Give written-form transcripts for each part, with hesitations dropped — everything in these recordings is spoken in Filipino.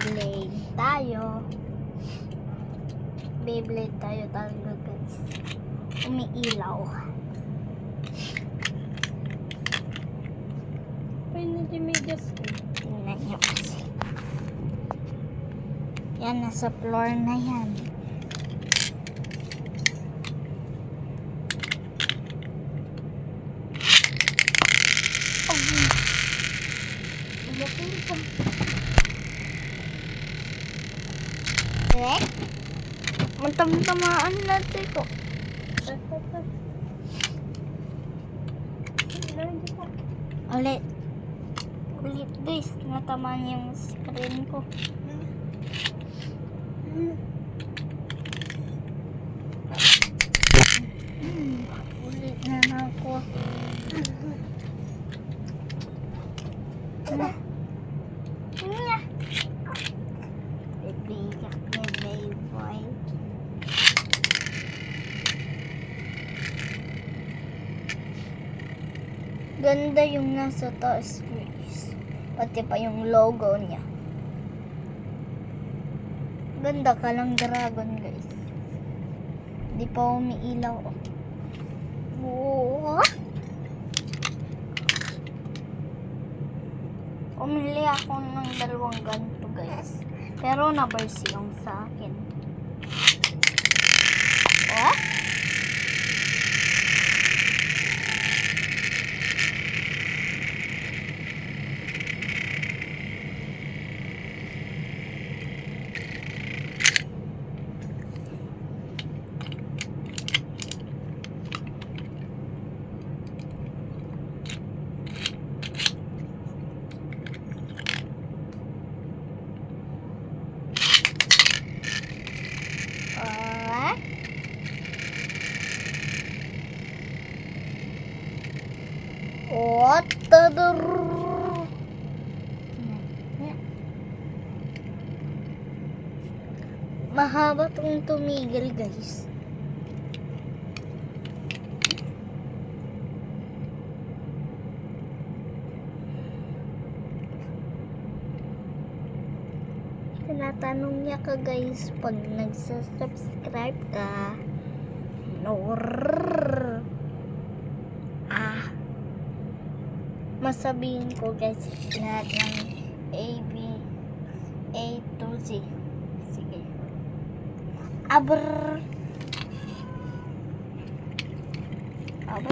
Beyblade tayo. Beyblade tayo talaga guys. Umiilaw. Ay, nag-imedyas ko. Tingnan nyo kasi. Yan, nasa floor na yan. Matam-tamaan natin ko. Ulit. Ulit guys. Natamaan yung screen ko. Ulit na ako. Ganda yung nasa taas guys. Pati pa yung logo niya. Ganda ka lang dragon guys. Hindi pa umiilaw. Oh. Umili ako ng 2 ganito guys. Pero na-burst yung sa akin. Oh? What the mahaba tong tumigil guys. Tinatanong niya ka guys pag nagsasubscribe ka. Masabihin ko guys lahat ng A to Z. Sige. Aber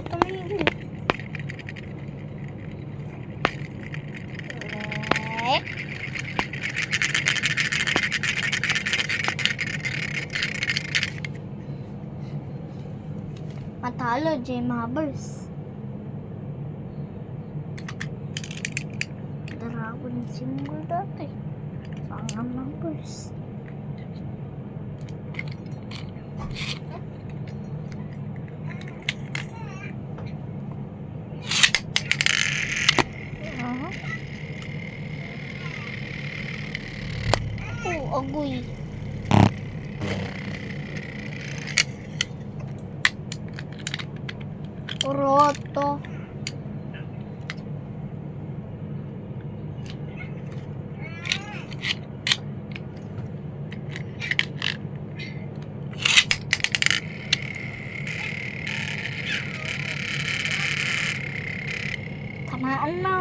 tumigil. Matalo J Mabbers. Dragon symbol dati. Sangam Mabbers. Oh, agoy. Roto. Tamaan na.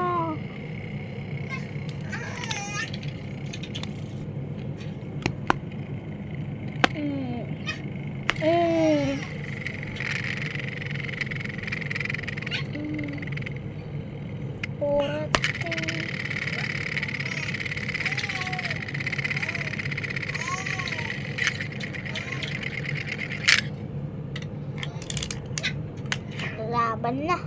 Laban na.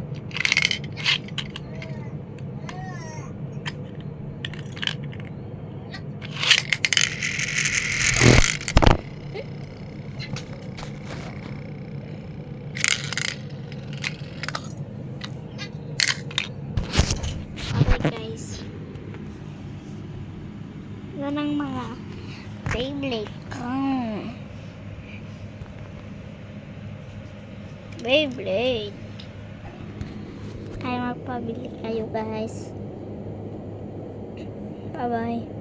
Okay guys. Yan ang mga Beyblade. Beyblade. Ay magpabili kayo guys. Bye bye.